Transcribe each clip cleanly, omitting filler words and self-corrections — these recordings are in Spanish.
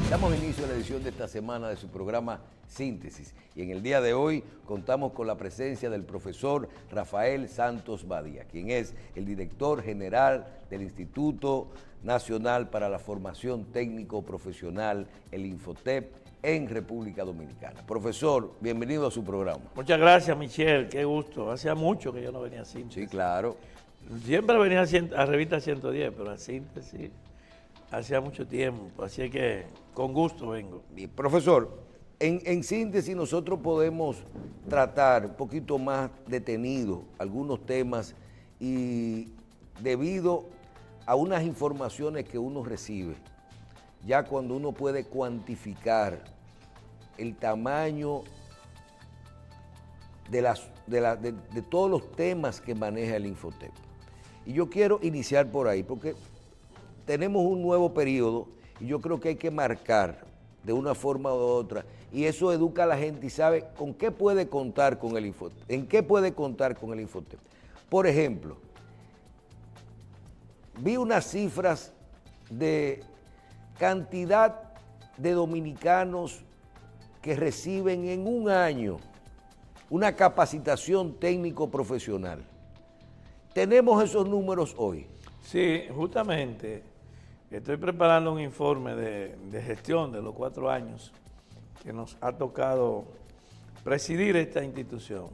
Damos inicio a la edición de esta semana de su programa Síntesis y en el día de hoy contamos con la presencia del profesor Rafael Santos Badía, quien es el director general del Instituto Nacional para la Formación Técnico Profesional, el Infotep, en República Dominicana. Profesor, bienvenido a su programa. Muchas gracias, Michelle, qué gusto. Hacía mucho que yo no venía a Síntesis. Sí, claro. Siempre venía a Revista 110, pero a Síntesis hacía mucho tiempo, así que con gusto vengo. Bien, profesor, en síntesis nosotros podemos tratar un poquito más detenido algunos temas y debido a unas informaciones que uno recibe, ya cuando uno puede cuantificar el tamaño de todos los temas que maneja el Infotep. Y yo quiero iniciar por ahí, porque tenemos un nuevo periodo y yo creo que hay que marcar de una forma u otra, y eso educa a la gente y sabe con qué puede contar con el Infotep, en qué puede contar con el Infotep. Por ejemplo, vi unas cifras de cantidad de dominicanos que reciben en un año una capacitación técnico-profesional. ¿Tenemos esos números hoy? Sí, justamente estoy preparando un informe de gestión de los 4 años que nos ha tocado presidir esta institución.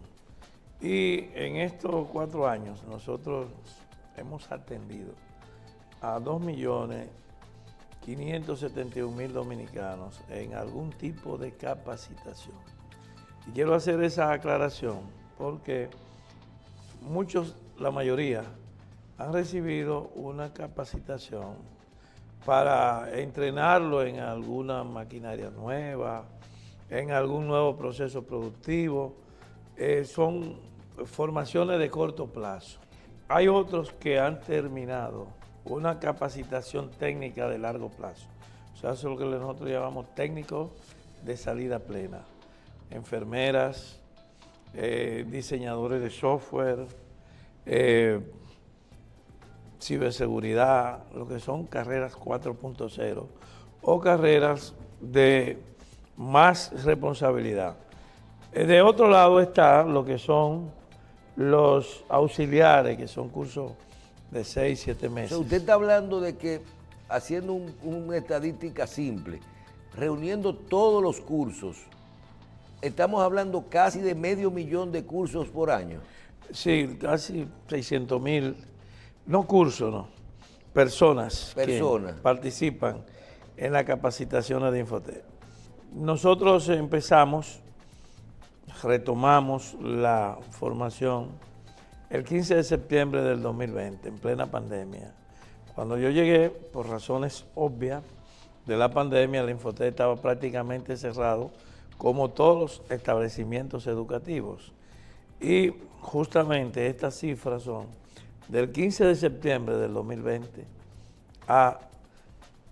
Y en estos 4 años nosotros hemos atendido a 2.571.000 dominicanos en algún tipo de capacitación. Y quiero hacer esa aclaración porque muchos, la mayoría, han recibido una capacitación para entrenarlo en alguna maquinaria nueva, en algún nuevo proceso productivo. Son formaciones de corto plazo. Hay otros que han terminado una capacitación técnica de largo plazo. O sea, eso es lo que nosotros llamamos técnicos de salida plena. Enfermeras, diseñadores de software, ciberseguridad, lo que son carreras 4.0 o carreras de más responsabilidad. De otro lado está lo que son los auxiliares, que son cursos de 6, 7 meses. O sea, usted está hablando de que, haciendo una estadística simple, reuniendo todos los cursos, estamos hablando casi de 500.000 de cursos por año. Sí, casi 600.000, no cursos, no, personas que participan en las capacitaciones de Infotep. Nosotros retomamos la formación el 15 de septiembre del 2020, en plena pandemia. Cuando yo llegué, por razones obvias de la pandemia, el Infotep estaba prácticamente cerrado, como todos los establecimientos educativos. Y justamente estas cifras son del 15 de septiembre del 2020 a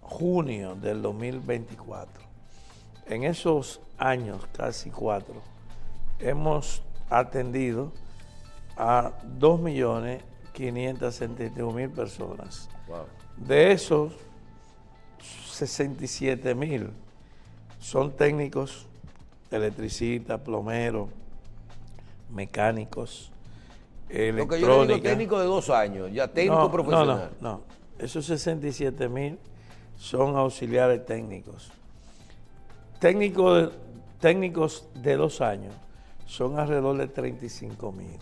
junio del 2024. En esos años, casi 4, hemos atendido a 2.571.000 personas. Wow. De esos, 67.000 son técnicos, electricistas, plomeros, mecánicos, electrónica. Lo que yo le digo técnico de 2 años, ya técnico profesional. No. Esos 67.000 son auxiliares técnicos. Técnicos de 2 años son alrededor de 35.000.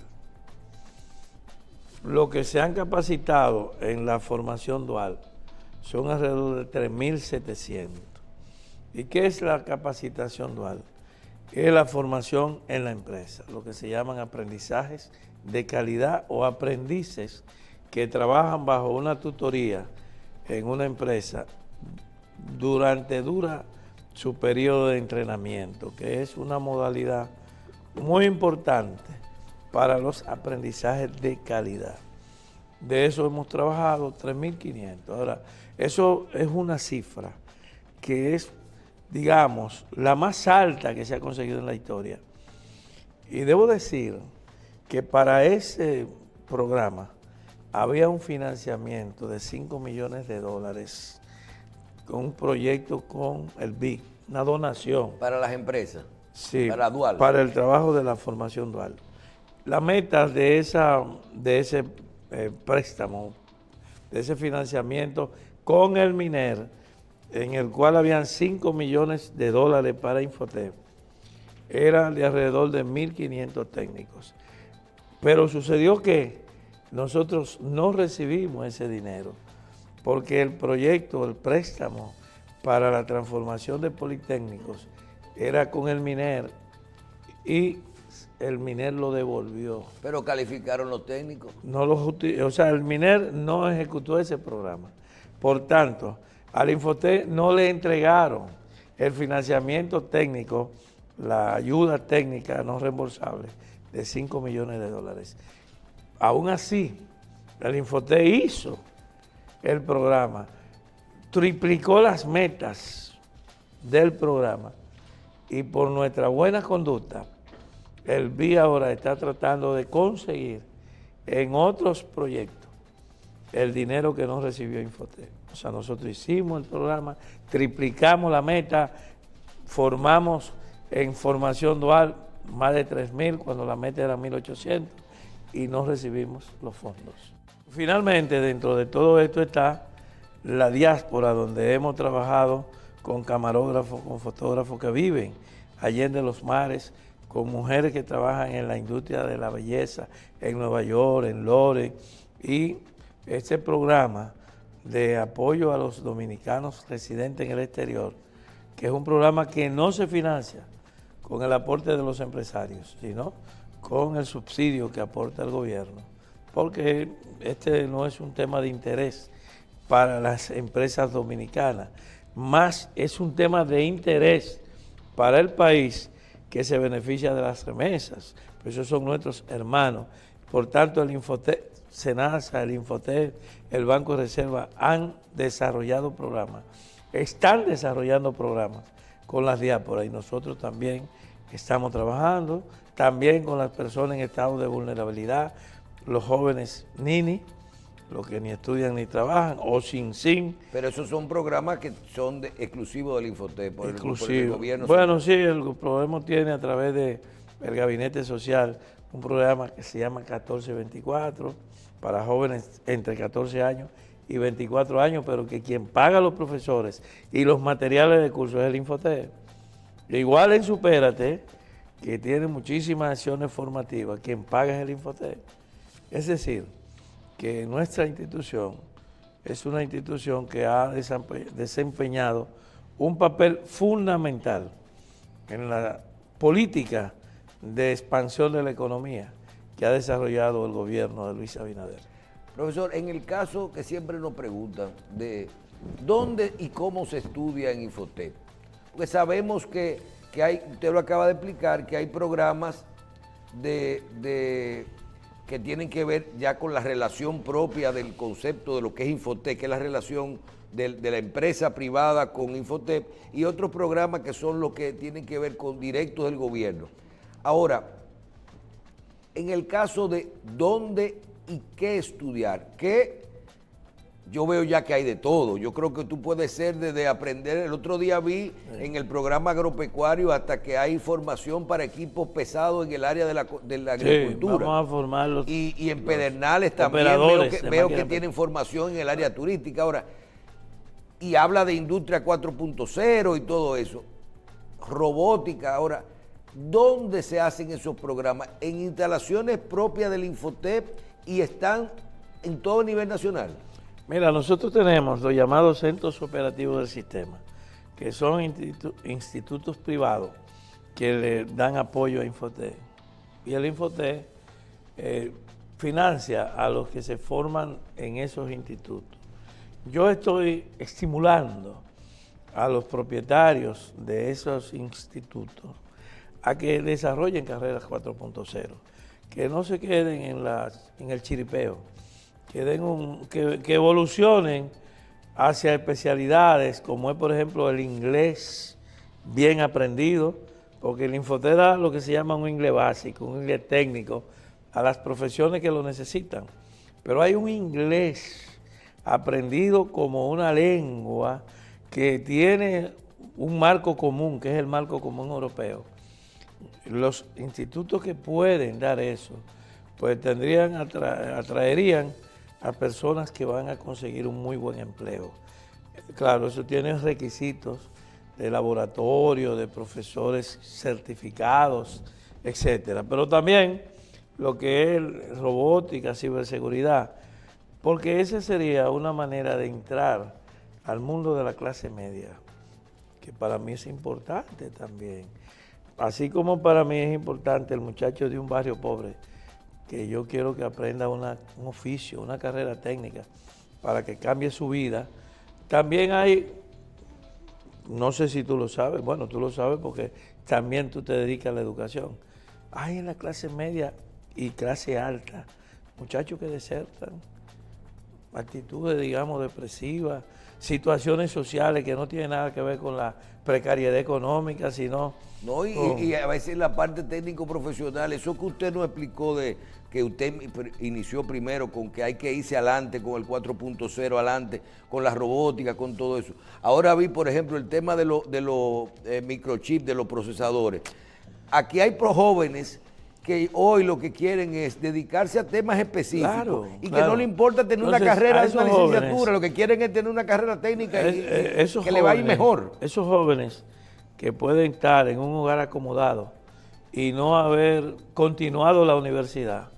Los que se han capacitado en la formación dual son alrededor de 3.700. ¿Y qué es la capacitación dual? Es la formación en la empresa, lo que se llaman aprendizajes de calidad o aprendices que trabajan bajo una tutoría en una empresa dura su periodo de entrenamiento, que es una modalidad muy importante para los aprendizajes de calidad. De eso hemos trabajado 3.500. Ahora, eso es una cifra que es, digamos, la más alta que se ha conseguido en la historia. Y debo decir que para ese programa había un financiamiento de $5 millones con un proyecto con el BIC, una donación. Para las empresas. Sí, para dual. Para el trabajo de la formación dual. La meta de ese préstamo, de ese financiamiento con el MINER, en el cual habían $5 millones para Infotep, era de alrededor de 1.500 técnicos. Pero sucedió que nosotros no recibimos ese dinero, porque el proyecto, el préstamo para la transformación de politécnicos era con el MINER y el MINER lo devolvió. ¿Pero calificaron los técnicos? No o sea, el MINER no ejecutó ese programa. Por tanto, al Infotep no le entregaron el financiamiento técnico, la ayuda técnica no reembolsable de $5 millones. Aún así, el Infotep hizo el programa, triplicó las metas del programa y por nuestra buena conducta, el BIC ahora está tratando de conseguir en otros proyectos el dinero que no recibió Infotep. O sea, nosotros hicimos el programa, triplicamos la meta, formamos en formación dual más de 3.000 cuando la meta era 1.800 y no recibimos los fondos. Finalmente, dentro de todo esto está la diáspora, donde hemos trabajado con camarógrafos, con fotógrafos que viven allende los mares, con mujeres que trabajan en la industria de la belleza, en Nueva York, en Lore, y este programa de apoyo a los dominicanos residentes en el exterior, que es un programa que no se financia con el aporte de los empresarios, sino con el subsidio que aporta el gobierno, porque este no es un tema de interés para las empresas dominicanas, más es un tema de interés para el país que se beneficia de las remesas, pues esos son nuestros hermanos. Por tanto, el Infotep, SENASA, el Infotep, el Banco de Reserva han desarrollado programas, están desarrollando programas con las diásporas y nosotros también estamos trabajando, también con las personas en estado de vulnerabilidad, los jóvenes NINI, los que ni estudian ni trabajan, o sin. Pero esos son programas que son exclusivos del Infotep, por el gobierno. Bueno, sí, el programa tiene a través del Gabinete Social un programa que se llama 1424 para jóvenes entre 14 años y 24 años, pero que quien paga a los profesores y los materiales de curso es el Infotep. Igual en Supérate, que tiene muchísimas acciones formativas, quien paga es el Infotep. Es decir, que nuestra institución es una institución que ha desempeñado un papel fundamental en la política de expansión de la economía que ha desarrollado el gobierno de Luis Abinader. Profesor, en el caso que siempre nos preguntan de dónde y cómo se estudia en Infotep, porque sabemos que hay, usted lo acaba de explicar, que hay programas que tienen que ver ya con la relación propia del concepto de lo que es Infotep, que es la relación de la empresa privada con Infotep, y otros programas que son los que tienen que ver con directos del gobierno. Ahora, en el caso de dónde y qué estudiar, que yo veo ya que hay de todo. Yo creo que tú puedes ser desde aprender, el otro día vi en el programa agropecuario hasta que hay formación para equipos pesados en el área de la agricultura. Sí, vamos a formarlos. Y en Pedernales también veo que tienen formación en el área turística. Ahora, y habla de industria 4.0 y todo eso. Robótica. Ahora, ¿dónde se hacen esos programas? En instalaciones propias del Infotep y están en todo nivel nacional. Mira, nosotros tenemos los llamados centros operativos del sistema, que son institutos privados que le dan apoyo a Infotep. Y el Infotep financia a los que se forman en esos institutos. Yo estoy estimulando a los propietarios de esos institutos a que desarrollen carreras 4.0, que no se queden en el chiripeo, que evolucionen hacia especialidades como es, por ejemplo, el inglés bien aprendido, porque el Infotep da lo que se llama un inglés básico, un inglés técnico a las profesiones que lo necesitan. Pero hay un inglés aprendido como una lengua que tiene un marco común, que es el marco común europeo. Los institutos que pueden dar eso, pues atraerían a personas que van a conseguir un muy buen empleo. Claro, eso tiene requisitos de laboratorio, de profesores certificados, etcétera. Pero también lo que es robótica, ciberseguridad, porque esa sería una manera de entrar al mundo de la clase media, que para mí es importante también. Así como para mí es importante el muchacho de un barrio pobre, que yo quiero que aprenda un oficio, una carrera técnica, para que cambie su vida. También hay, no sé si tú lo sabes, bueno, tú lo sabes porque también tú te dedicas a la educación. Hay en la clase media y clase alta muchachos que desertan, actitudes, digamos, depresivas, situaciones sociales que no tienen nada que ver con la precariedad económica, sino... No, y a veces la parte técnico-profesional, eso que usted nos explicó de que usted inició primero con que hay que irse adelante con el 4.0 adelante, con la robótica, con todo eso. Ahora vi, por ejemplo, el tema de los microchips, de los procesadores. Aquí hay jóvenes que hoy lo que quieren es dedicarse a temas específicos, claro, y que no le importa tener una carrera, una licenciatura, jóvenes, lo que quieren es tener una carrera técnica y que jóvenes, le va a ir mejor. Esos jóvenes que pueden estar en un hogar acomodado y no haber continuado la universidad,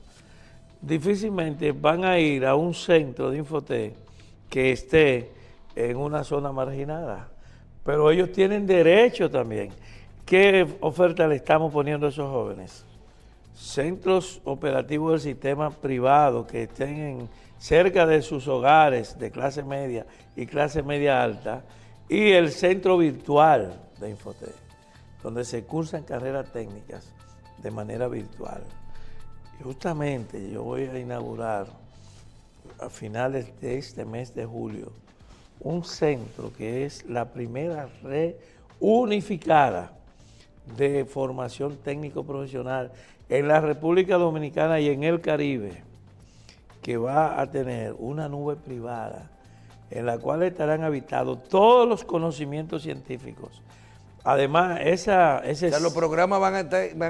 difícilmente van a ir a un centro de Infotec que esté en una zona marginada. Pero ellos tienen derecho también. ¿Qué oferta le estamos poniendo a esos jóvenes? Centros operativos del sistema privado que estén cerca de sus hogares de clase media y clase media alta, y el centro virtual de Infotec, donde se cursan carreras técnicas de manera virtual. Y justamente yo voy a inaugurar a finales de este mes de julio un centro que es la primera red unificada de formación técnico-profesional en la República Dominicana y en el Caribe, que va a tener una nube privada en la cual estarán habitados todos los conocimientos científicos. Además, los programas van a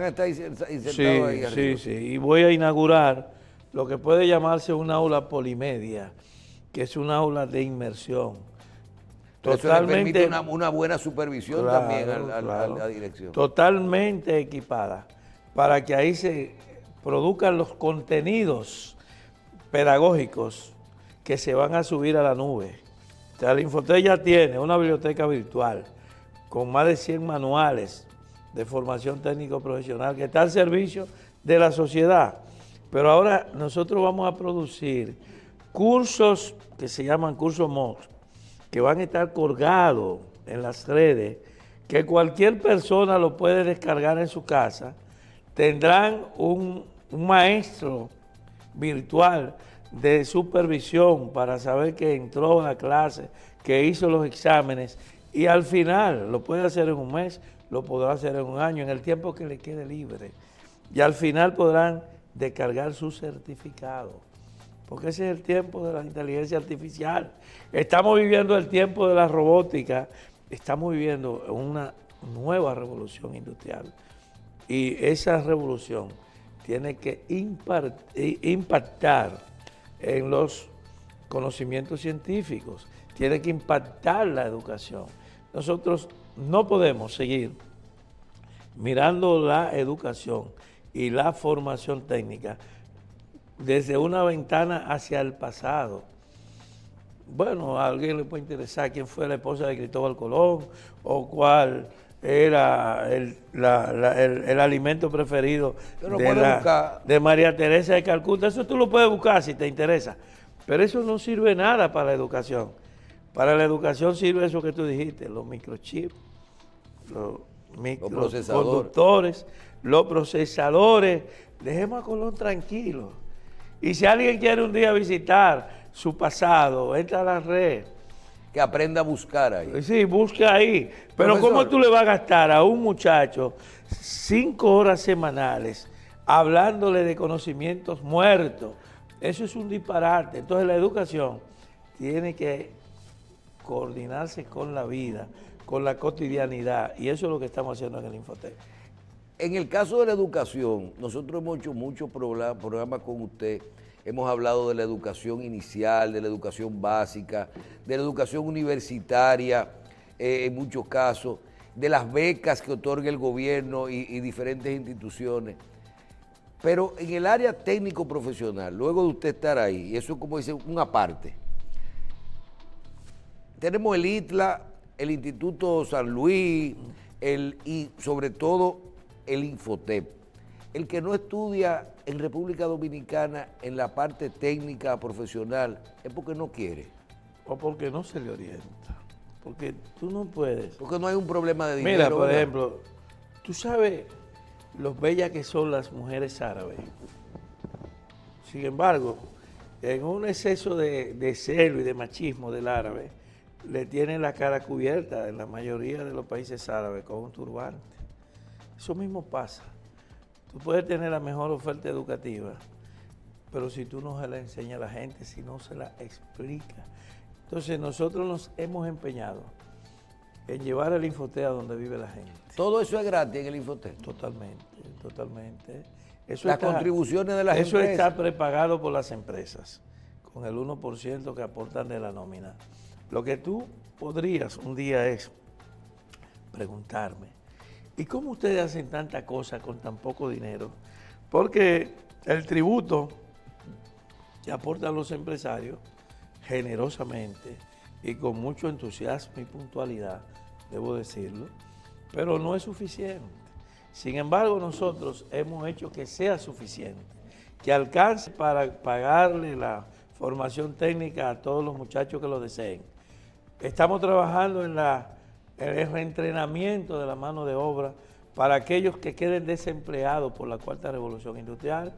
estar insertados sí, ahí arriba. Sí, y voy a inaugurar lo que puede llamarse un aula polimedia, que es un aula de inmersión. Totalmente, eso le permite una buena supervisión, claro, también a la dirección. Totalmente equipada, para que ahí se produzcan los contenidos pedagógicos que se van a subir a la nube. O sea, la Infotec ya tiene una biblioteca virtual con más de 100 manuales de formación técnico-profesional que está al servicio de la sociedad. Pero ahora nosotros vamos a producir cursos que se llaman cursos MOOC, que van a estar colgados en las redes, que cualquier persona lo puede descargar en su casa. Tendrán un maestro virtual de supervisión para saber que entró a la clase, que hizo los exámenes, y al final lo puede hacer en un mes, lo podrá hacer en un año, en el tiempo que le quede libre. Y al final podrán descargar su certificado, porque ese es el tiempo de la inteligencia artificial. Estamos viviendo el tiempo de la robótica, estamos viviendo una nueva revolución industrial. Y esa revolución tiene que impactar en los conocimientos científicos, tiene que impactar la educación. Nosotros no podemos seguir mirando la educación y la formación técnica desde una ventana hacia el pasado. Bueno, a alguien le puede interesar quién fue la esposa de Cristóbal Colón o cuál era el alimento preferido de María Teresa de Calcuta. Eso tú lo puedes buscar si te interesa, pero eso no sirve nada para la educación. Para la educación sirve eso que tú dijiste, los microchips, los microconductores, los procesadores. Dejemos a Colón tranquilo. Y si alguien quiere un día visitar su pasado, entra a la red. Que aprenda a buscar ahí. Sí, busca ahí. Pero profesor, ¿cómo tú le vas a gastar a un muchacho 5 horas semanales hablándole de conocimientos muertos? Eso es un disparate. Entonces la educación tiene que coordinarse con la vida, con la cotidianidad, y eso es lo que estamos haciendo en el Infotep. En el caso de la educación, nosotros hemos hecho muchos programas con usted, hemos hablado de la educación inicial, de la educación básica, de la educación universitaria, en muchos casos, de las becas que otorga el gobierno y diferentes instituciones. Pero en el área técnico-profesional, luego de usted estar ahí, y eso como dice, una parte, tenemos el ITLA, el Instituto San Luis, y sobre todo el Infotep. El que no estudia en República Dominicana en la parte técnica profesional es porque no quiere. O porque no se le orienta. Porque tú no puedes. Porque no hay un problema de dinero. Mira, por ¿verdad? ejemplo, tú sabes lo bellas que son las mujeres árabes. Sin embargo, en un exceso de celo y de machismo del árabe, le tienen la cara cubierta en la mayoría de los países árabes con un turbante. Eso mismo pasa. Tú puedes tener la mejor oferta educativa, pero si tú no se la enseñas a la gente, si no se la explica. Entonces nosotros nos hemos empeñado en llevar el Infotep a donde vive la gente. Todo eso es gratis en el Infotep. Totalmente, totalmente. Las contribuciones de las empresas. Eso está prepagado por las empresas, con el 1% que aportan de la nómina. Lo que tú podrías un día es preguntarme, ¿y cómo ustedes hacen tanta cosa con tan poco dinero? Porque el tributo que aportan los empresarios generosamente y con mucho entusiasmo y puntualidad, debo decirlo, pero no es suficiente. Sin embargo, nosotros hemos hecho que sea suficiente, que alcance para pagarle la formación técnica a todos los muchachos que lo deseen. Estamos trabajando en el reentrenamiento de la mano de obra para aquellos que queden desempleados por la cuarta revolución industrial,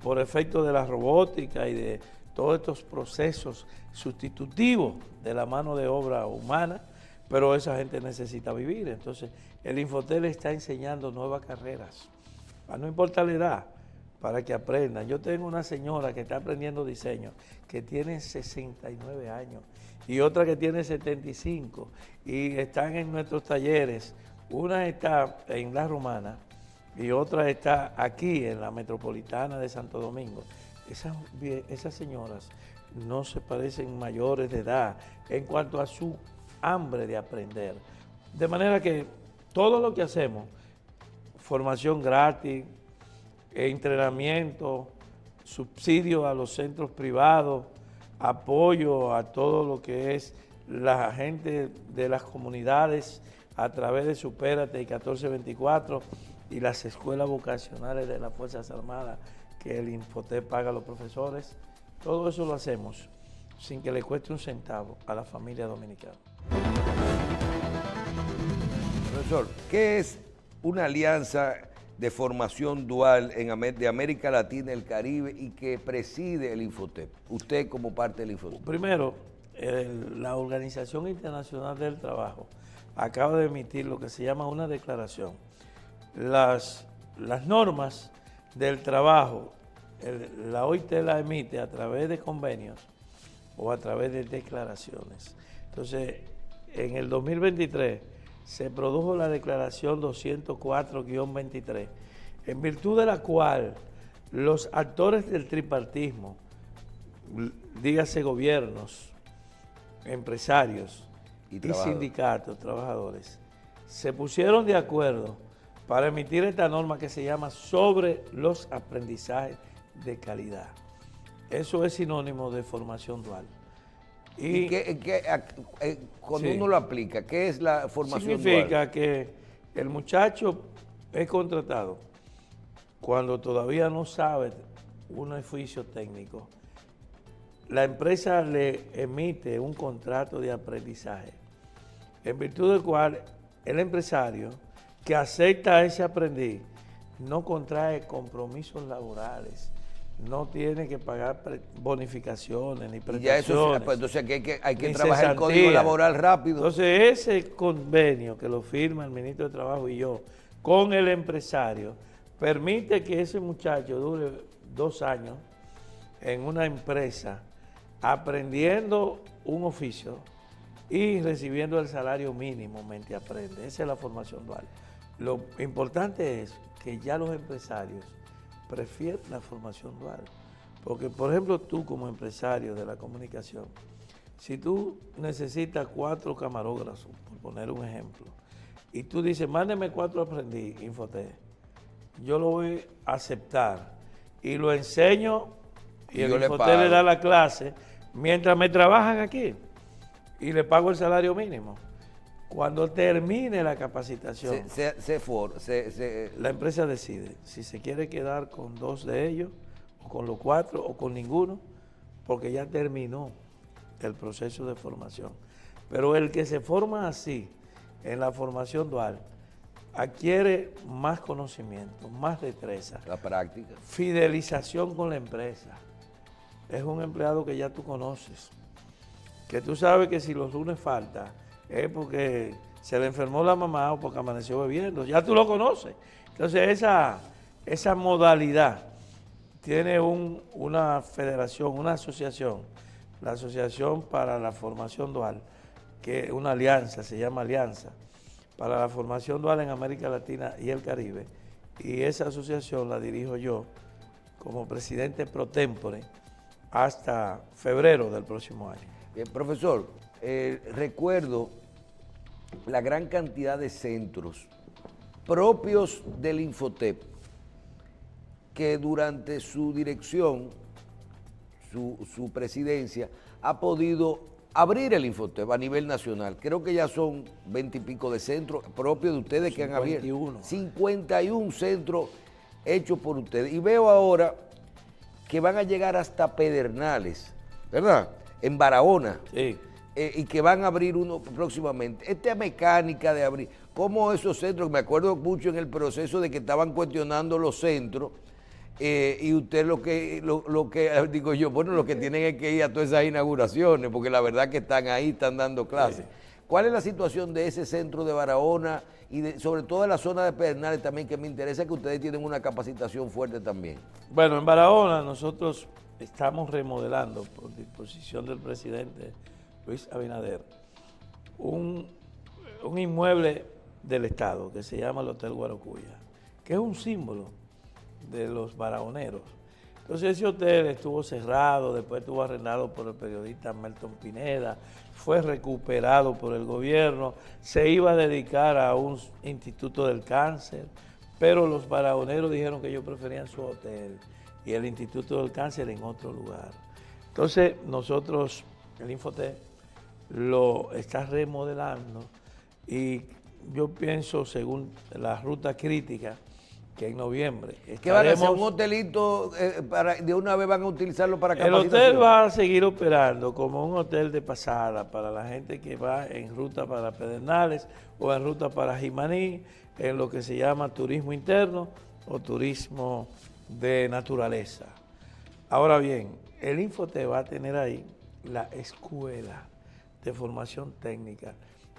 por efecto de la robótica y de todos estos procesos sustitutivos de la mano de obra humana, pero esa gente necesita vivir. Entonces, el Infotep le está enseñando nuevas carreras, no importa la edad, para que aprendan. Yo tengo una señora que está aprendiendo diseño, que tiene 69 años, y otra que tiene 75, y están en nuestros talleres. Una está en La Romana y otra está aquí en la Metropolitana de Santo Domingo. Esas señoras no se parecen mayores de edad en cuanto a su hambre de aprender. De manera que todo lo que hacemos, formación gratis, entrenamiento, subsidio a los centros privados, apoyo a todo lo que es la gente de las comunidades a través de Supérate y 1424 y las escuelas vocacionales de las Fuerzas Armadas que el Infotep paga a los profesores. Todo eso lo hacemos sin que le cueste un centavo a la familia dominicana. Profesor, ¿qué es una alianza de formación dual de América Latina y el Caribe y que preside el Infotep? Usted como parte del Infotep. Primero, la Organización Internacional del Trabajo acaba de emitir lo que se llama una declaración. Las normas del trabajo, la OIT la emite a través de convenios o a través de declaraciones. Entonces, en el 2023 se produjo la declaración 204-23, en virtud de la cual los actores del tripartismo, dígase gobiernos, empresarios y sindicatos, trabajadores, se pusieron de acuerdo para emitir esta norma que se llama sobre los aprendizajes de calidad. Eso es sinónimo de formación dual. ¿Y cuando uno lo aplica, qué es la formación dual? Significa que el muchacho es contratado cuando todavía no sabe un oficio técnico. La empresa le emite un contrato de aprendizaje, en virtud del cual el empresario que acepta a ese aprendiz no contrae compromisos laborales, no tiene que pagar bonificaciones ni prestaciones. Y ya eso, pues, entonces hay que trabajar el código laboral rápido. Entonces ese convenio que lo firma el ministro de Trabajo y yo con el empresario permite que ese muchacho dure 2 años en una empresa aprendiendo un oficio y recibiendo el salario mínimo mente aprende. Esa es la formación dual. Lo importante es que ya los empresarios prefieren la formación dual. Porque, por ejemplo, tú como empresario de la comunicación, si tú necesitas 4 camarógrafos, por poner un ejemplo, y tú dices, mándeme 4 aprendiz, Infotec, yo lo voy a aceptar y lo enseño y el Infotec le da la clase mientras me trabajan aquí y le pago el salario mínimo. Cuando termine la capacitación, la empresa decide si se quiere quedar con 2 de ellos, o con los 4, o con ninguno, porque ya terminó el proceso de formación. Pero el que se forma así, en la formación dual, adquiere más conocimiento, más destreza. La práctica. Fidelización con la empresa. Es un empleado que ya tú conoces, que tú sabes que si los lunes falta, es porque se le enfermó la mamá o porque amaneció bebiendo. Ya tú lo conoces. Entonces esa modalidad tiene una federación, una asociación, la Asociación para la Formación Dual, que es una alianza, se llama Alianza para la Formación Dual en América Latina y el Caribe. Y esa asociación la dirijo yo como presidente pro tempore hasta febrero del próximo año. Profesor, recuerdo la gran cantidad de centros propios del Infotep que durante su dirección, su presidencia, ha podido abrir el Infotep a nivel nacional. Creo que ya son 20 y pico de centros propios de ustedes que han abierto. 51 centros hechos por ustedes. Y veo ahora que van a llegar hasta Pedernales, ¿verdad? En Barahona. Sí. Y que van a abrir uno próximamente. Esta mecánica de abrir, como esos centros, me acuerdo mucho en el proceso de que estaban cuestionando los centros, y usted lo que digo yo, bueno, lo que tienen es que ir a todas esas inauguraciones, porque la verdad que están ahí, están dando clases. Sí. ¿Cuál es la situación de ese centro de Barahona y sobre todo de la zona de Pedernales también, que me interesa que ustedes tienen una capacitación fuerte también? Bueno, en Barahona nosotros estamos remodelando, por disposición del presidente Luis Abinader, un inmueble del Estado que se llama el Hotel Guaracuya, que es un símbolo de los barahoneros. Entonces ese hotel estuvo cerrado, después estuvo arrendado por el periodista Melton Pineda, fue recuperado por el gobierno, se iba a dedicar a un instituto del cáncer, pero los barahoneros dijeron que ellos preferían su hotel y el instituto del cáncer en otro lugar. Entonces nosotros, el Infotep, lo está remodelando y yo pienso, según la ruta crítica, que en noviembre estaremos... ¿Qué van a hacer? ¿Un hotelito de una vez van a utilizarlo para capacitación? El hotel va a seguir operando como un hotel de pasada para la gente que va en ruta para Pedernales o en ruta para Jimaní, en lo que se llama turismo interno o turismo de naturaleza. Ahora bien, el Infotep va a tener ahí la escuela de formación técnica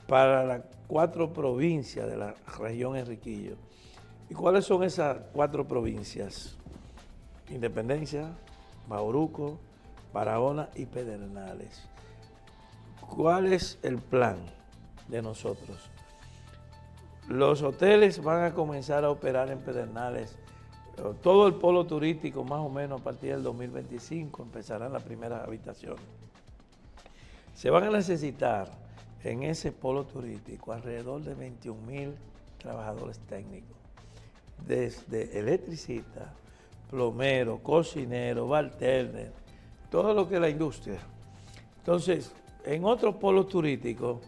para las 4 provincias de la región Enriquillo. ¿Y cuáles son esas 4 provincias? Independencia, Bauruco, Barahona y Pedernales. ¿Cuál es el plan de nosotros? Los hoteles van a comenzar a operar en Pedernales. Todo el polo turístico, más o menos a partir del 2025, empezarán las primeras habitaciones. Se van a necesitar en ese polo turístico alrededor de 21,000 trabajadores técnicos, desde electricista, plomero, cocinero, bartender, todo lo que es la industria. Entonces, en otros polos turísticos,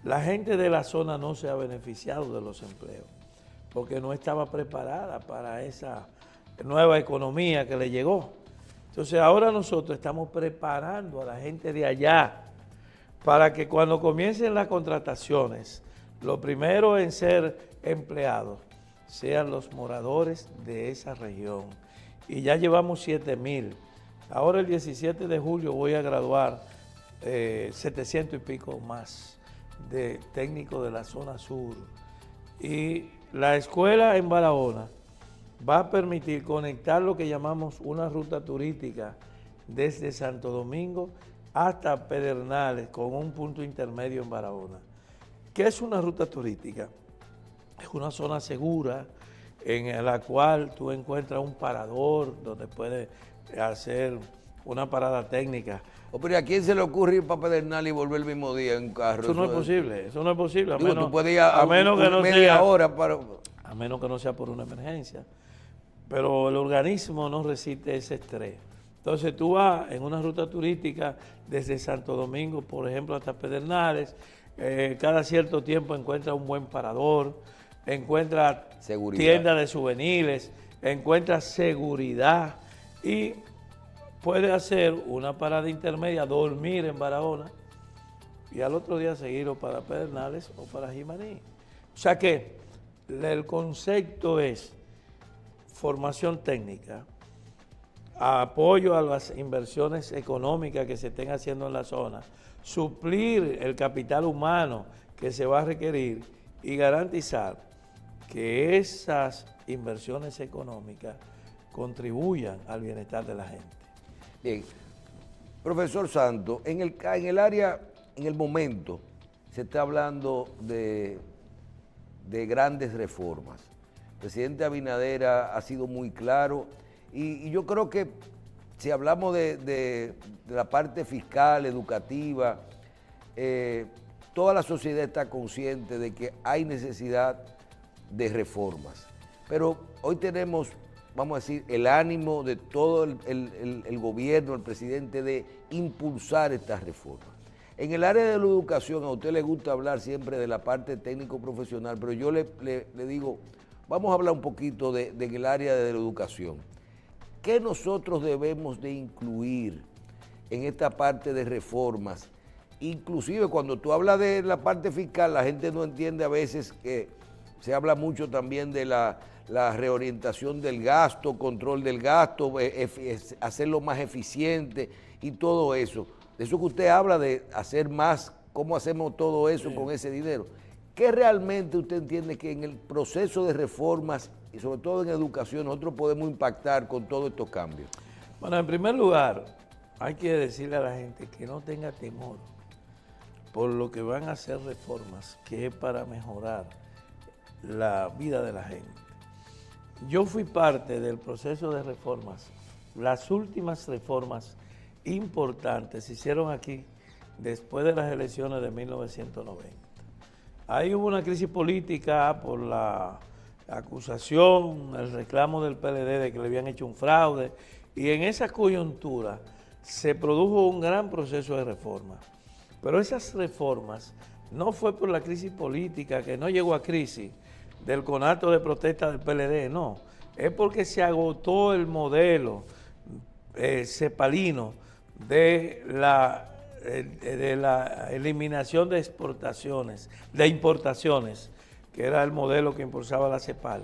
la gente de la zona no se ha beneficiado de los empleos, porque no estaba preparada para esa nueva economía que le llegó. Entonces, ahora nosotros estamos preparando a la gente de allá para que cuando comiencen las contrataciones, lo primero en ser empleados sean los moradores de esa región. Y ya llevamos 7,000. Ahora el 17 de julio voy a graduar 700 y pico más de técnicos de la zona sur. Y la escuela en Barahona va a permitir conectar lo que llamamos una ruta turística desde Santo Domingo hasta Pedernales con un punto intermedio en Barahona. ¿Qué es una ruta turística? Es una zona segura en la cual tú encuentras un parador donde puedes hacer una parada técnica. Pero ¿a quién se le ocurre ir para Pedernales y volver el mismo día en un carro? Eso no es posible, eso no es posible. Digo, tú puedes ir a menos que no media sea, hora para... a menos que no sea por una emergencia. Pero el organismo no resiste ese estrés. Entonces tú vas en una ruta turística desde Santo Domingo, por ejemplo, hasta Pedernales, cada cierto tiempo encuentras un buen parador, encuentras tiendas de souvenirs, encuentras seguridad y puedes hacer una parada intermedia, dormir en Barahona y al otro día seguir o para Pedernales o para Jimaní. O sea que el concepto es formación técnica, apoyo a las inversiones económicas que se estén haciendo en la zona, suplir el capital humano que se va a requerir y garantizar que esas inversiones económicas contribuyan al bienestar de la gente. Bien, profesor Santos, en el área, en el momento, se está hablando de grandes reformas. El presidente Abinader ha sido muy claro y yo creo que si hablamos de la parte fiscal, educativa, toda la sociedad está consciente de que hay necesidad de reformas. Pero hoy tenemos, vamos a decir, el ánimo de todo el gobierno, el presidente, de impulsar estas reformas. En el área de la educación, a usted le gusta hablar siempre de la parte técnico-profesional, pero yo le digo, vamos a hablar un poquito del área de la educación. ¿Qué nosotros debemos de incluir en esta parte de reformas? Inclusive cuando tú hablas de la parte fiscal, la gente no entiende a veces que se habla mucho también de la reorientación del gasto, control del gasto, hacerlo más eficiente y todo eso. De eso que usted habla de hacer más, cómo hacemos todo eso con ese dinero. ¿Qué realmente usted entiende que en el proceso de reformas y sobre todo en educación nosotros podemos impactar con todos estos cambios? Bueno, en primer lugar, hay que decirle a la gente que no tenga temor por lo que van a hacer reformas, que es para mejorar la vida de la gente. Yo fui parte del proceso de reformas. Las últimas reformas importantes se hicieron aquí después de las elecciones de 1990. Ahí hubo una crisis política por la acusación, el reclamo del PLD de que le habían hecho un fraude, y en esa coyuntura se produjo un gran proceso de reforma. Pero esas reformas no fue por la crisis política, que no llegó a crisis, del conato de protesta del PLD, no. Es porque se agotó el modelo cepalino de la eliminación de exportaciones, de importaciones, que era el modelo que impulsaba la CEPAL.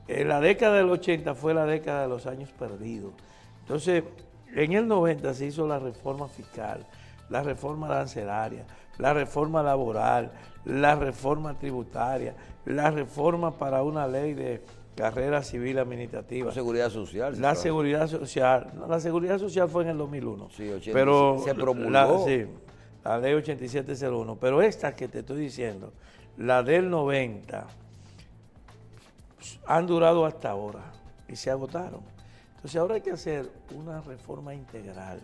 La década del 80 fue la década de los años perdidos. Entonces, en el 90 se hizo la reforma fiscal, la reforma arancelaria, la reforma laboral, la reforma tributaria, la reforma para una ley de carrera civil administrativa. La seguridad social. La seguridad social. No, la seguridad social fue en el 2001. Sí, 87, pero se promulgó. La ley 8701. Pero esta que te estoy diciendo, la del 90, han durado hasta ahora y se agotaron. Entonces ahora hay que hacer una reforma integral.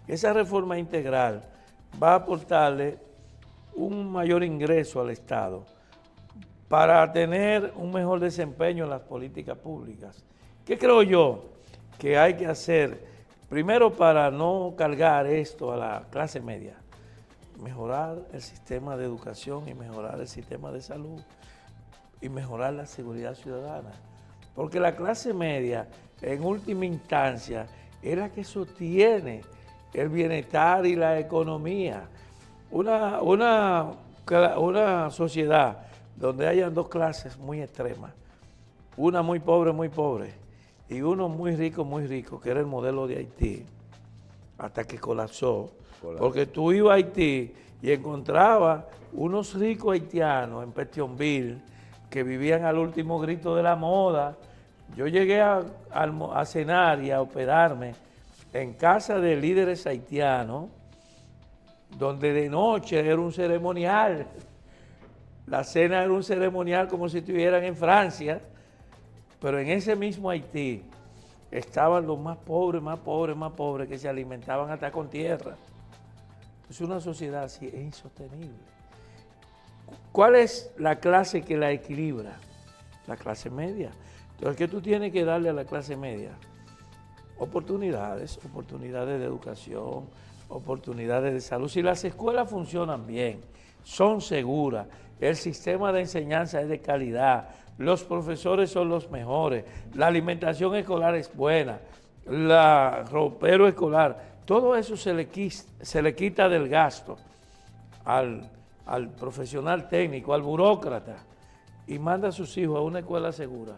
Esa reforma integral va a aportarle un mayor ingreso al Estado para tener un mejor desempeño en las políticas públicas. ¿Qué creo yo que hay que hacer? Primero, para no cargar esto a la clase media, mejorar el sistema de educación y mejorar el sistema de salud y mejorar la seguridad ciudadana. Porque la clase media, en última instancia, es la que sostiene el bienestar y la economía. Una sociedad donde hayan dos clases muy extremas, una muy pobre, y uno muy rico, que era el modelo de Haití, hasta que colapsó. Porque tú ibas a Haití y encontrabas unos ricos haitianos en Petionville que vivían al último grito de la moda. Yo llegué a cenar y a hospedarme en casa de líderes haitianos donde de noche era un ceremonial. La cena era un ceremonial como si estuvieran en Francia, pero en ese mismo Haití estaban los más pobres, más pobres, más pobres, que se alimentaban hasta con tierra. Es una sociedad así, es insostenible. ¿Cuál es la clase que la equilibra? La clase media. Entonces, ¿qué tú tienes que darle a la clase media? Oportunidades de educación, oportunidades de salud. Si las escuelas funcionan bien, son seguras, el sistema de enseñanza es de calidad, los profesores son los mejores, la alimentación escolar es buena, el ropero escolar, todo eso se le quita del gasto al profesional técnico, al burócrata, y manda a sus hijos a una escuela segura.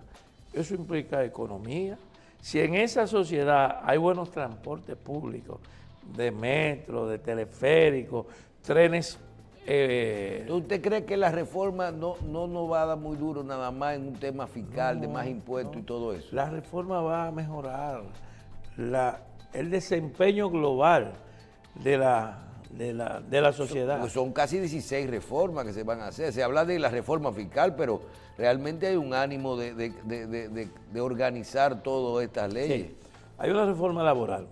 Eso implica economía. Si en esa sociedad hay buenos transportes públicos, de metro, de teleférico, trenes... ¿Usted cree que la reforma no va a dar muy duro nada más en un tema fiscal, de más impuestos y todo eso? La reforma va a mejorar el desempeño global de la sociedad. Son casi 16 reformas que se van a hacer. Se habla de la reforma fiscal, pero realmente hay un ánimo de organizar todas estas leyes. Sí. Hay una reforma laboral,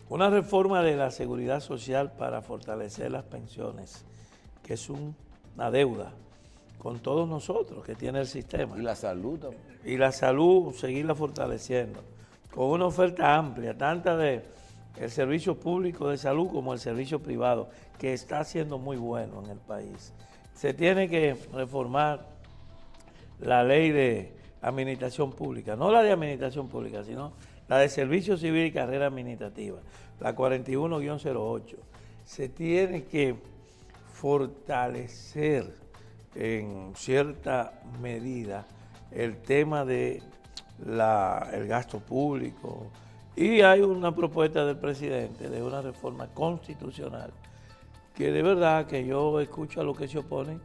una reforma de la seguridad social para fortalecer las pensiones, que es una deuda con todos nosotros que tiene el sistema. Y la salud también. Y la salud, seguirla fortaleciendo, con una oferta amplia, tanto del servicio público de salud como el servicio privado, que está siendo muy bueno en el país. Se tiene que reformar la ley de administración pública, no la de administración pública, sino la de servicio civil y carrera administrativa, la 41-08. Se tiene que fortalecer en cierta medida el tema de el gasto público, y hay una propuesta del presidente de una reforma constitucional que de verdad que yo escucho a los que se oponen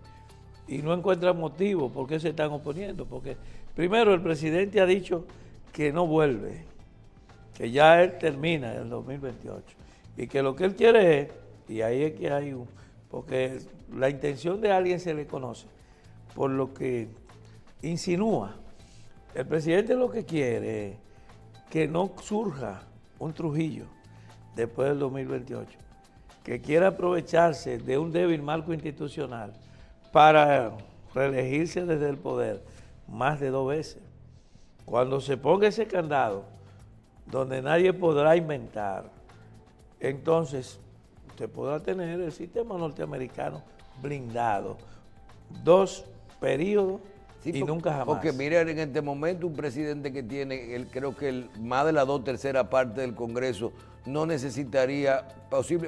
y no encuentran motivo por qué se están oponiendo, porque primero el presidente ha dicho que no vuelve, que ya él termina en el 2028 y que lo que él quiere es, y ahí es que hay porque la intención de alguien se le conoce por lo que insinúa. El presidente lo que quiere es que no surja un Trujillo después del 2028, que quiera aprovecharse de un débil marco institucional para reelegirse desde el poder más de 2 veces. Cuando se ponga ese candado, donde nadie podrá inventar, entonces usted podrá tener el sistema norteamericano blindado, 2 periodos. Sí, y nunca jamás. Porque mire, en este momento un presidente que tiene, creo que más de la 2/3 parte del Congreso no necesitaría,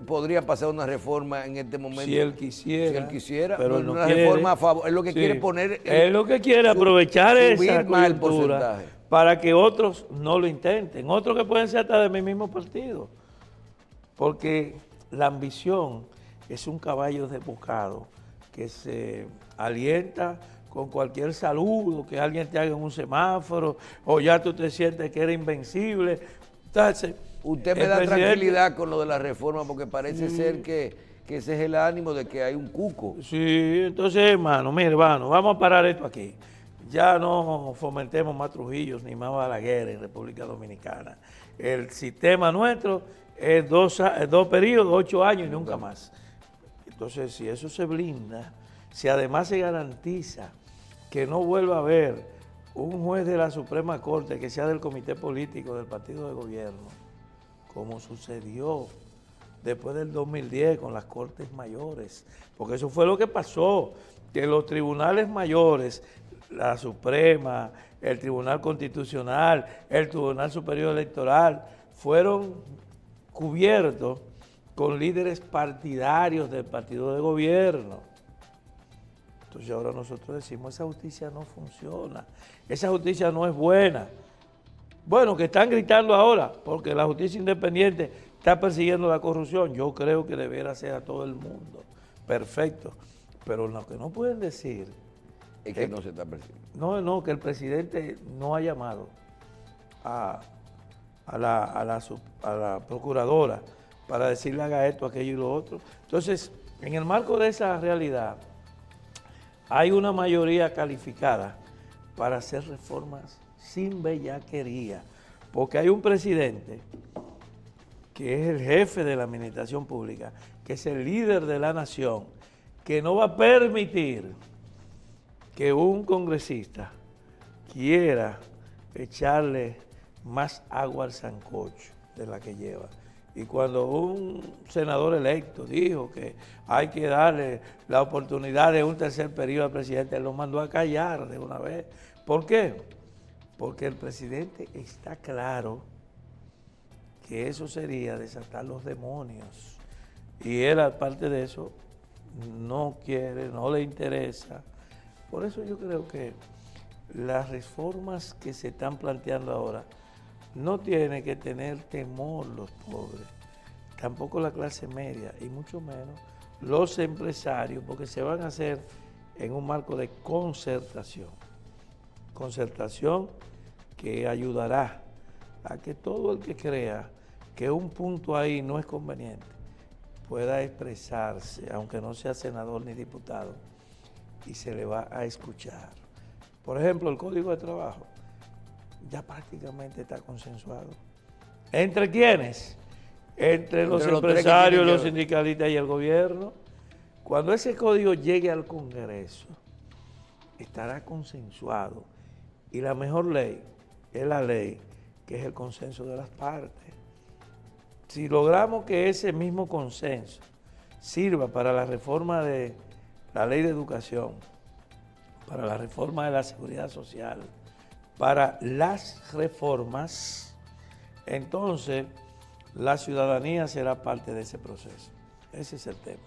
podría pasar una reforma en este momento. Si él quisiera. Si él quisiera, pero no una quiere, reforma a favor. Es lo que quiere poner. Es lo que quiere aprovechar esa coyuntura para que otros no lo intenten. Otros que pueden ser hasta de mi mismo partido. Porque la ambición es un caballo desbocado que se alienta con cualquier saludo, que alguien te haga en un semáforo, o ya tú te sientes que eres invencible. Entonces, usted me da tranquilidad con lo de la reforma, porque parece ser que ese es el ánimo de que hay un cuco. Sí, entonces, hermano, mire, hermano, vamos a parar esto aquí. Ya no fomentemos más Trujillos ni más Balaguer en República Dominicana. El sistema nuestro es 2 periodos, 8 años y nunca más. Entonces, si eso se blinda, si además se garantiza que no vuelva a haber un juez de la Suprema Corte que sea del comité político del partido de gobierno, como sucedió después del 2010 con las Cortes Mayores, porque eso fue lo que pasó, que los tribunales mayores, la Suprema, el Tribunal Constitucional, el Tribunal Superior Electoral, fueron cubiertos con líderes partidarios del partido de gobierno. Entonces ahora nosotros decimos, esa justicia no funciona, esa justicia no es buena. Bueno, que están gritando ahora, porque la justicia independiente está persiguiendo la corrupción. Yo creo que debiera ser a todo el mundo. Perfecto. Pero lo que no pueden decir es que no se está persiguiendo. No, que el presidente no ha llamado a la procuradora para decirle haga esto, aquello y lo otro. Entonces, en el marco de esa realidad, hay una mayoría calificada para hacer reformas sin bellaquería, porque hay un presidente que es el jefe de la administración pública, que es el líder de la nación, que no va a permitir que un congresista quiera echarle más agua al sancocho de la que lleva. Y cuando un senador electo dijo que hay que darle la oportunidad de un tercer periodo al presidente, lo mandó a callar de una vez. ¿Por qué? Porque el presidente está claro que eso sería desatar los demonios. Y él, aparte de eso, no quiere, no le interesa. Por eso yo creo que las reformas que se están planteando ahora no tienen que tener temor los pobres, tampoco la clase media y mucho menos los empresarios, porque se van a hacer en un marco de concertación. Concertación que ayudará a que todo el que crea que un punto ahí no es conveniente pueda expresarse, aunque no sea senador ni diputado, y se le va a escuchar. Por ejemplo, el Código de Trabajo ya prácticamente está consensuado. ¿Entre quiénes? Entre los empresarios, los sindicalistas y el gobierno. Cuando ese código llegue al Congreso, estará consensuado. Y la mejor ley es la ley que es el consenso de las partes. Si logramos que ese mismo consenso sirva para la reforma de la ley de educación, para la reforma de la seguridad social, para las reformas, entonces la ciudadanía será parte de ese proceso. Ese es el tema.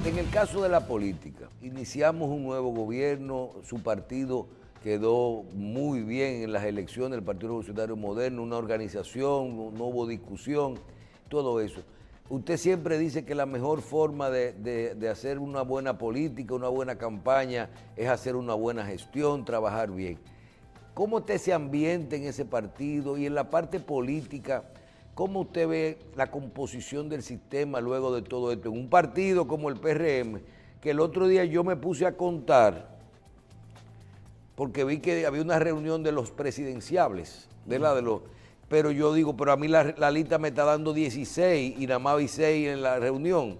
En el caso de la política, iniciamos un nuevo gobierno, su partido quedó muy bien en las elecciones, el Partido Revolucionario Moderno, una organización, no hubo discusión, todo eso. Usted siempre dice que la mejor forma de hacer una buena política, una buena campaña, es hacer una buena gestión, trabajar bien. ¿Cómo está ese ambiente en ese partido? Y en la parte política, ¿cómo usted ve la composición del sistema luego de todo esto? En un partido como el PRM, que el otro día yo me puse a contar, porque vi que había una reunión de los presidenciables, pero yo digo, pero a mí la lista me está dando 16 y nada más vi 6 en la reunión.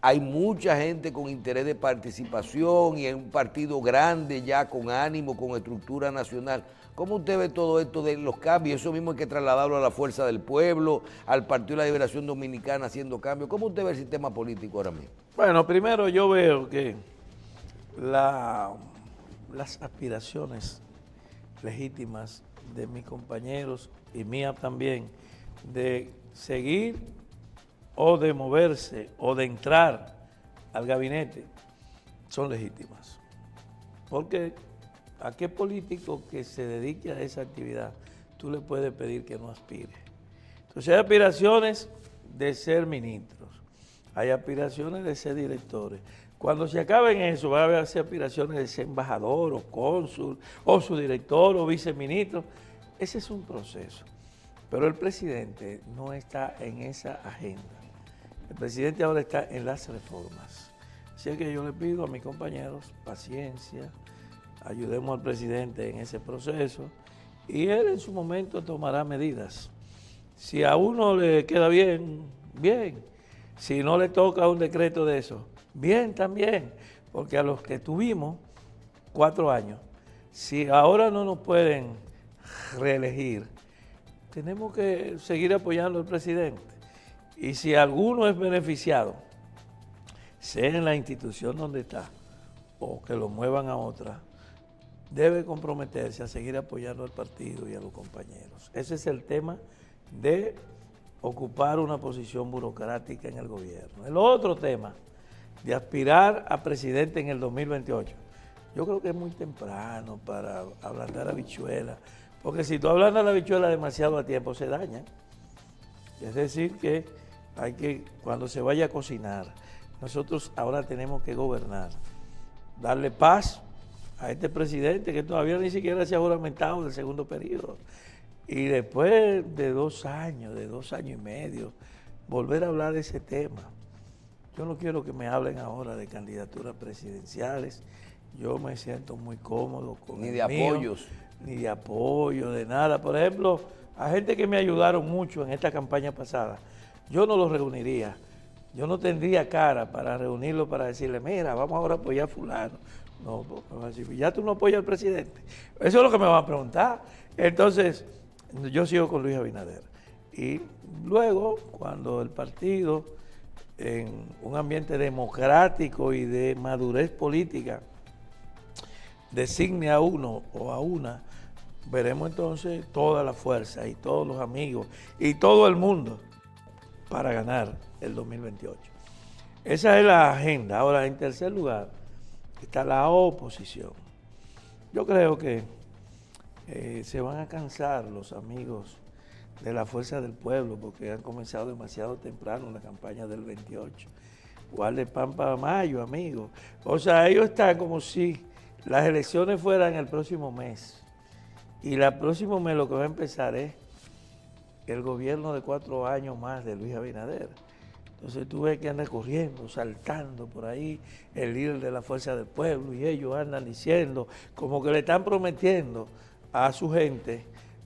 Hay mucha gente con interés de participación y es un partido grande ya, con ánimo, con estructura nacional. ¿Cómo usted ve todo esto de los cambios? Eso mismo hay que trasladarlo a la Fuerza del Pueblo, al Partido de la Liberación Dominicana haciendo cambios. ¿Cómo usted ve el sistema político ahora mismo? Bueno, primero yo veo que las aspiraciones legítimas de mis compañeros y mía también, de seguir o de moverse o de entrar al gabinete, son legítimas. Porque ¿a qué político que se dedique a esa actividad tú le puedes pedir que no aspire? Entonces hay aspiraciones de ser ministros, hay aspiraciones de ser directores. Cuando se acaben eso, va a haber aspiraciones de ser embajador o cónsul o subdirector o viceministro. Ese es un proceso. Pero el presidente no está en esa agenda. El presidente ahora está en las reformas. Así que yo le pido a mis compañeros paciencia, ayudemos al presidente en ese proceso y él en su momento tomará medidas. Si a uno le queda bien, bien. Si no le toca un decreto de eso, bien también. Porque a los que tuvimos 4 años, si ahora no nos pueden reelegir, tenemos que seguir apoyando al presidente. Y si alguno es beneficiado, sea en la institución donde está o que lo muevan a otra, debe comprometerse a seguir apoyando al partido y a los compañeros. Ese es el tema de ocupar una posición burocrática en el gobierno. El otro tema de aspirar a presidente en el 2028, yo creo que es muy temprano para ablandar habichuela, porque si tú ablandas la habichuela demasiado a tiempo se daña. Es decir que hay que, cuando se vaya a cocinar, nosotros ahora tenemos que gobernar, darle paz a este presidente que todavía ni siquiera se ha juramentado del segundo periodo Y después de 2 años y medio, volver a hablar de ese tema. Yo no quiero que me hablen ahora de candidaturas presidenciales. Yo me siento muy cómodo con ni de apoyos. Ni de apoyo, de nada. Por ejemplo, a gente que me ayudaron mucho en esta campaña pasada, yo no los reuniría. Yo no tendría cara para reunirlo para decirle, mira, vamos ahora a apoyar a fulano. No, me van a decir, ya tú no apoyas al presidente. Eso es lo que me van a preguntar. Entonces, yo sigo con Luis Abinader. Y luego, cuando el partido, en un ambiente democrático y de madurez política, designe a uno o a una, veremos entonces toda la fuerza y todos los amigos y todo el mundo para ganar el 2028. Esa es la agenda. Ahora, en tercer lugar, está la oposición. Yo creo que se van a cansar los amigos de la Fuerza del Pueblo porque han comenzado demasiado temprano la campaña del 28. Guarde pan para mayo, amigos. O sea, ellos están como si las elecciones fueran el próximo mes. Y el próximo mes lo que va a empezar es el gobierno de 4 años más de Luis Abinader. Entonces tú ves que andan corriendo, saltando por ahí el líder de la Fuerza del Pueblo y ellos andan diciendo, como que le están prometiendo a su gente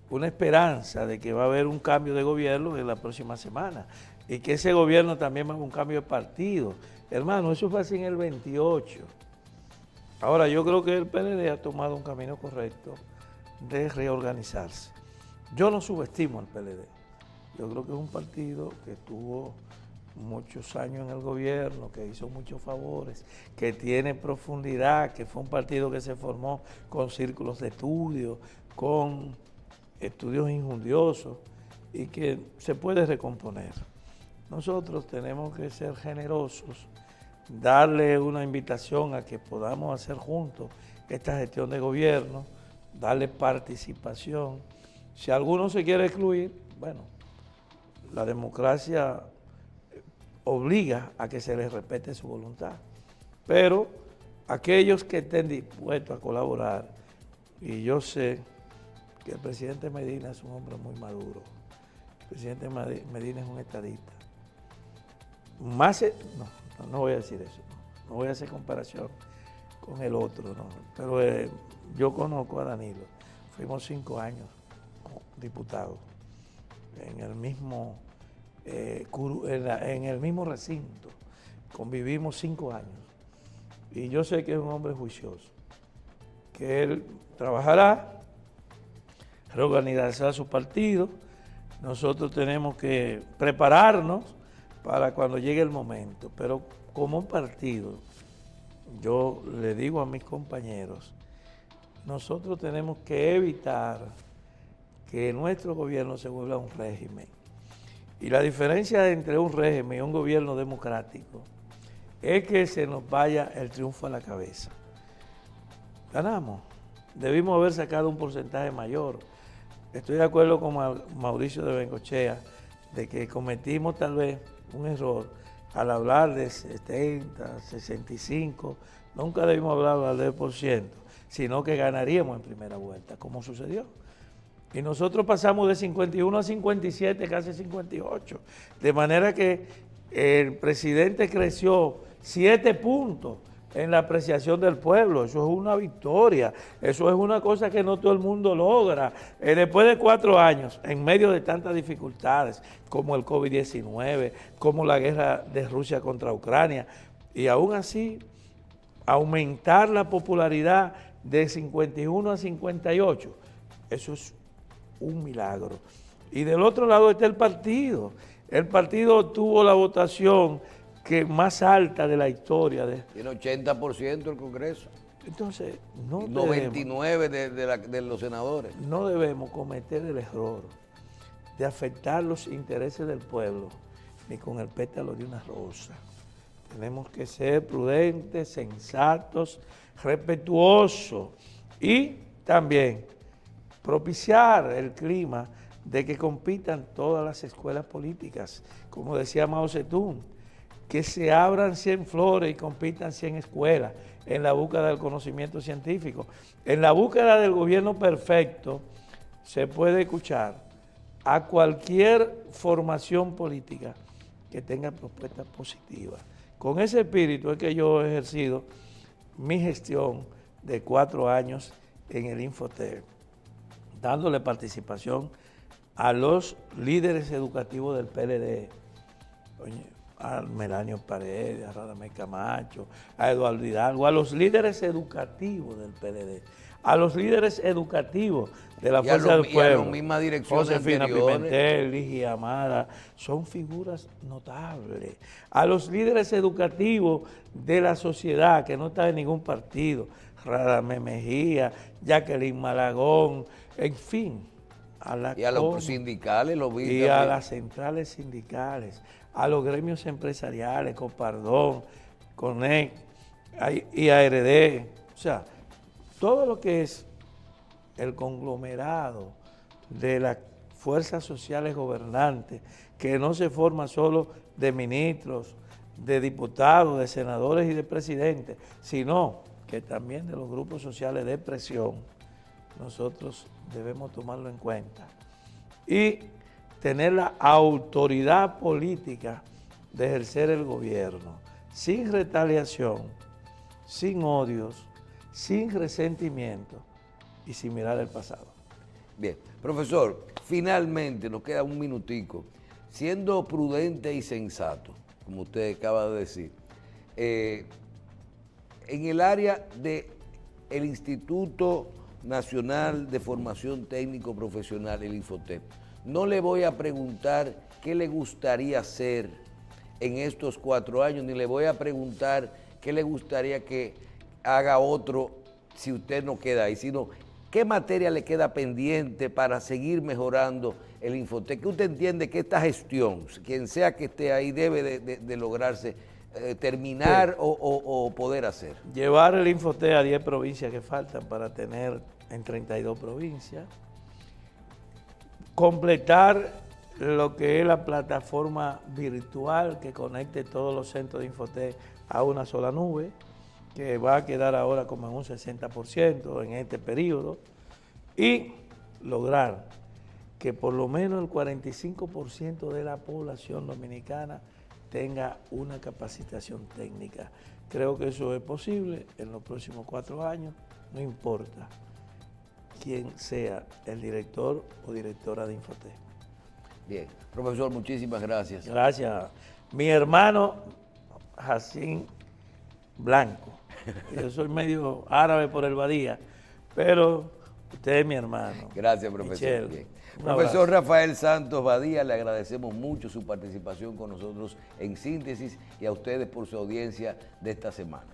una esperanza de que va a haber un cambio de gobierno en la próxima semana y que ese gobierno también va a haber un cambio de partido. Hermano, eso fue así en el 28. Ahora, yo creo que el PLD ha tomado un camino correcto de reorganizarse. Yo no subestimo al PLD. Yo creo que es un partido que tuvo muchos años en el gobierno, que hizo muchos favores, que tiene profundidad, que fue un partido que se formó con círculos de estudio, con estudios injundiosos y que se puede recomponer. Nosotros tenemos que ser generosos, darle una invitación a que podamos hacer juntos esta gestión de gobierno, darle participación. Si alguno se quiere excluir, bueno, la democracia obliga a que se les respete su voluntad. Pero aquellos que estén dispuestos a colaborar, y yo sé que el presidente Medina es un hombre muy maduro, el presidente Medina es un estadista. No voy a decir eso, no voy a hacer comparación con el otro, no. Pero yo conozco a Danilo, fuimos 5 años diputados en el mismo recinto, convivimos 5 años y yo sé que es un hombre juicioso, que él trabajará, reorganizará su partido. Nosotros tenemos que prepararnos para cuando llegue el momento, pero como un partido, yo le digo a mis compañeros, nosotros tenemos que evitar que nuestro gobierno se vuelva un régimen. Y la diferencia entre un régimen y un gobierno democrático es que se nos vaya el triunfo a la cabeza. Ganamos. Debimos haber sacado un porcentaje mayor. Estoy de acuerdo con Mauricio de Bengochea de que cometimos tal vez un error al hablar de 70, 65. Nunca debimos hablar del %, sino que ganaríamos en primera vuelta, como sucedió. Y nosotros pasamos de 51 a 57, casi 58. De manera que el presidente creció 7 puntos en la apreciación del pueblo. Eso es una victoria. Eso es una cosa que no todo el mundo logra. Después de 4 años, en medio de tantas dificultades, como el COVID-19, como la guerra de Rusia contra Ucrania, y aún así, aumentar la popularidad de 51 a 58, eso es un milagro. Y del otro lado está el partido. El partido tuvo la votación que más alta de la historia. Tiene 80% el Congreso. Entonces, 99 de los senadores. No debemos cometer el error de afectar los intereses del pueblo ni con el pétalo de una rosa. Tenemos que ser prudentes, sensatos, respetuosos y también propiciar el clima de que compitan todas las escuelas políticas. Como decía Mao Zedong, que se abran 100 flores y compitan 100 escuelas en la búsqueda del conocimiento científico. En la búsqueda del gobierno perfecto, se puede escuchar a cualquier formación política que tenga propuestas positivas. Con ese espíritu es que yo he ejercido mi gestión de 4 años en el Infotep, dándole participación a los líderes educativos del PLD, a Melanio Paredes, a Radamés Camacho, a Eduardo Hidalgo, a los líderes educativos del PLD, a los líderes educativos de la Fuerza del Pueblo, y a las mismas direcciones Josefina anteriores. Pimentel, Ligia Amara, son figuras notables. A los líderes educativos de la sociedad que no están en ningún partido, Radamés Mejía, Jacqueline Malagón, en fin. Y a los sindicales, y a las centrales sindicales, a los gremios empresariales, Copardón, Conec y ARD, o sea, todo lo que es el conglomerado de las fuerzas sociales gobernantes, que no se forma solo de ministros, de diputados, de senadores y de presidentes, sino que también de los grupos sociales de presión. Nosotros debemos tomarlo en cuenta y tener la autoridad política de ejercer el gobierno sin retaliación, sin odios, sin resentimiento y sin mirar el pasado. Bien, profesor, finalmente nos queda un minutico. Siendo prudente y sensato, como usted acaba de decir, en el área del Instituto Nacional de Formación Técnico Profesional, el Infotep, no le voy a preguntar qué le gustaría hacer en estos 4 años, ni le voy a preguntar qué le gustaría que haga otro si usted no queda ahí, sino qué materia le queda pendiente para seguir mejorando el Infotep. ¿Qué usted entiende que esta gestión, quien sea que esté ahí, debe de lograrse terminar sí, o poder hacer? Llevar el Infotep a 10 provincias que faltan para tener en 32 provincias, completar lo que es la plataforma virtual que conecte todos los centros de Infotep a una sola nube, que va a quedar ahora como en un 60% en este periodo, y lograr que por lo menos el 45% de la población dominicana tenga una capacitación técnica. Creo que eso es posible en los próximos 4 años, no importa quién sea el director o directora de Infotep. Bien, profesor, muchísimas gracias. Gracias. Mi hermano Jacín Blanco. Yo soy medio árabe por el Badía, pero usted es mi hermano. Gracias, profesor. Michelle, profesor Rafael Santos Badía, le agradecemos mucho su participación con nosotros en Síntesis y a ustedes por su audiencia de esta semana.